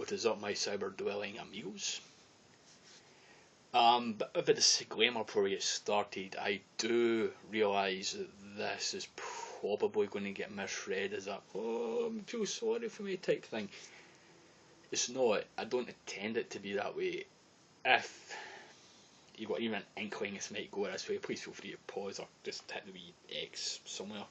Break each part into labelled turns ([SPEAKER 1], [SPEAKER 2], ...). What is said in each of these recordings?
[SPEAKER 1] what is up, my cyber-dwelling amigos? But a bit of disclaimer before we get started. I do realise that this is probably going to get misread as a "oh, I feel sorry for me" type thing. It's not. I don't intend it to be that way. If you've got even an inkling this might go this way, please feel free to pause or just hit the wee X somewhere.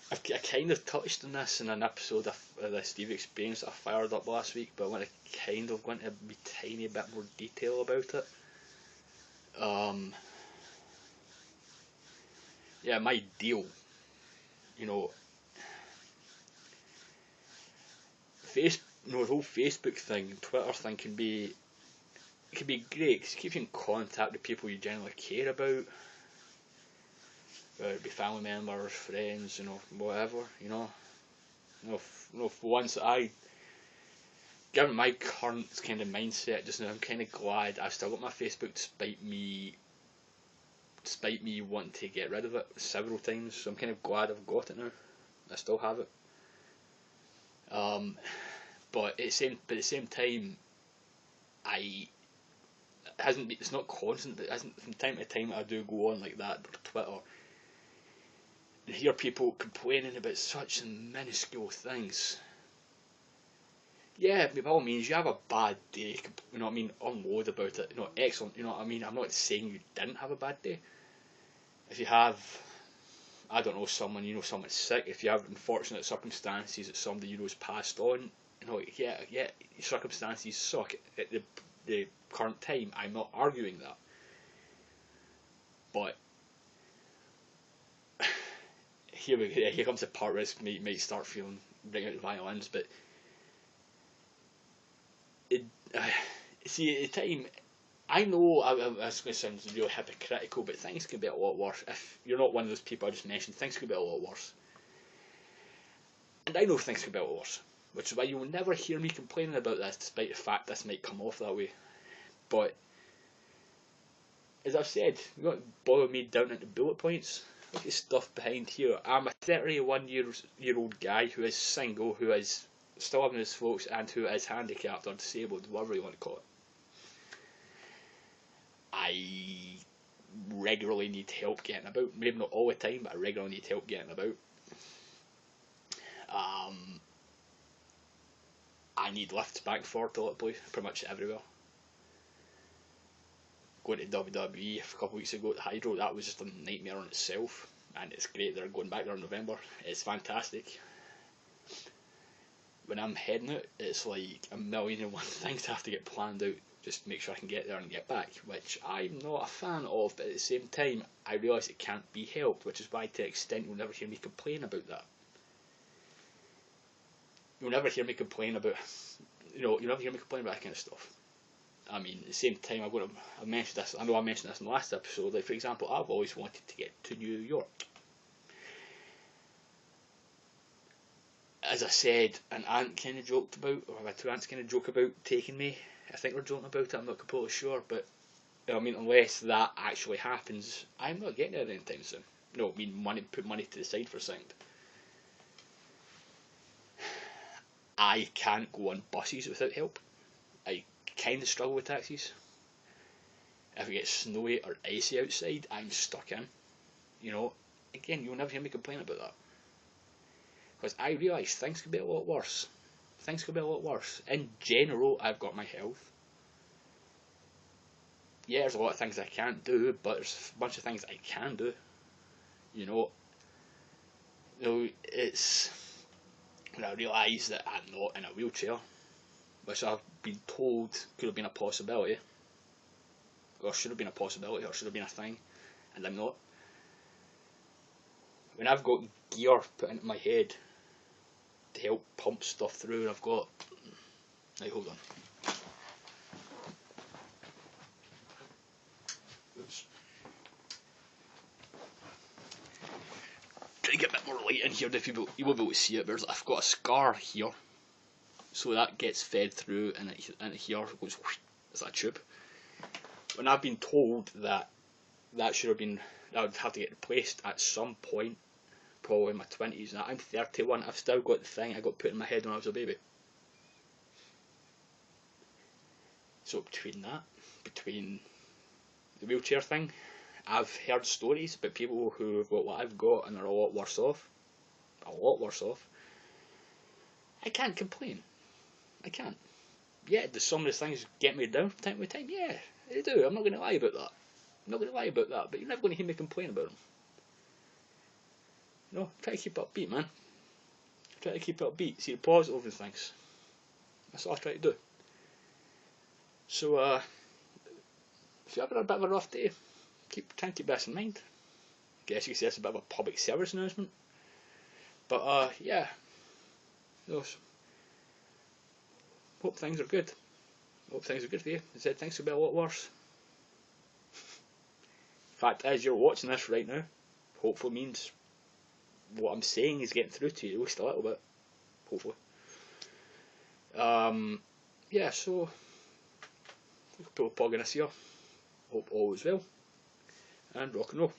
[SPEAKER 1] I kind of touched on this in an episode of the Stevie experience that I fired up last week, but I want to kind of go into a tiny bit more detail about it. Yeah, my deal. You know, the whole Facebook thing, Twitter thing can be great because it keeps you in contact with people you generally care about. Whether it be family members, friends, whatever, for once given my current kind of mindset just now, I'm kind of glad I've still got my Facebook despite me wanting to get rid of it several times, so I'm kind of glad I've got it now. I still have it. But at the same time, it's not constant, but from time to time I do go on like that, Twitter, and hear people complaining about such minuscule things. Yeah, by all means, you have a bad day, unload about it, excellent, I'm not saying you didn't have a bad day. If you have, I don't know, someone's sick, if you have unfortunate circumstances that somebody has passed on, yeah, circumstances suck at the current time, I'm not arguing that. But here comes the part where this might start bring out the violins, but see, at the time, I know it's going to sound really hypocritical, but things can be a lot worse. If you're not one of those people I just mentioned, things could be a lot worse. And I know things could be a lot worse, which is why you will never hear me complaining about this, despite the fact this might come off that way. But as I've said, you got to boil me down into bullet points. Look at stuff behind here. I'm a 31-year-old guy who is single, who is still having his folks, and who is handicapped or disabled, whatever you want to call it. I regularly need help getting about. Maybe not all the time, but I regularly need help getting about. I need lifts back and forth to pretty much everywhere. Going to WWE a couple of weeks ago at the Hydro, that was just a nightmare on itself, and it's great they're going back there in November. It's fantastic. When I'm heading out, it's like a million and one things I have to get planned out just to make sure I can get there and get back, which I'm not a fan of, but at the same time I realise it can't be helped, which is why to an extent you'll never hear me complain about that. You'll never hear me complain about that kind of stuff. I mean, at the same time, I mentioned this. I know I mentioned this in the last episode. Like, for example, I've always wanted to get to New York. As I said, an aunt kind of joked about, or my two aunts kind of joke about taking me. I think they're joking about it. I'm not completely sure, but unless that actually happens, I'm not getting there anytime soon. Put money to the side for a second. I can't go on buses without help. I kind of struggle with taxis. If it gets snowy or icy outside, I'm stuck in. Again, you'll never hear me complain about that. Because I realise things could be a lot worse. In general, I've got my health. Yeah, there's a lot of things I can't do, but there's a bunch of things I can do. It's when I realise that I'm not in a wheelchair, which I've been told could have been a possibility, or should have been a possibility, or should have been a thing, and I'm not. When I've got gear put into my head to help pump stuff through, and I've got... Right, hold on. Oops. Try to get a bit more light in here, if you won't be able to see it, but I've got a scar here, so that gets fed through, and here it goes whoosh, it's a tube. When I've been told that should have been, that would have to get replaced at some point, probably in my 20s, and I'm 31, I've still got the thing I got put in my head when I was a baby. So between that, between the wheelchair thing, I've heard stories about people who have got what I've got and are a lot worse off. A lot worse off. I can't complain. I can't. Yeah, do some of the things get me down from time to time? Yeah, they do. I'm not going to lie about that. I'm not going to lie about that, but you're never going to hear me complain about them. No, try to keep it upbeat, man. Try to keep it upbeat. See the positive in things. That's what I try to do. So, if you're having a bit of a rough day, try and keep this in mind. Guess you could say it's a bit of a public service announcement. But, yeah. Those. Hope things are good. Hope things are good for you. I said things could be a lot worse. Fact is, you're watching this right now. Hopefully means what I'm saying is getting through to you at least a little bit. Hopefully. Yeah, so people are going to see her. Hope all is well. And rock and roll.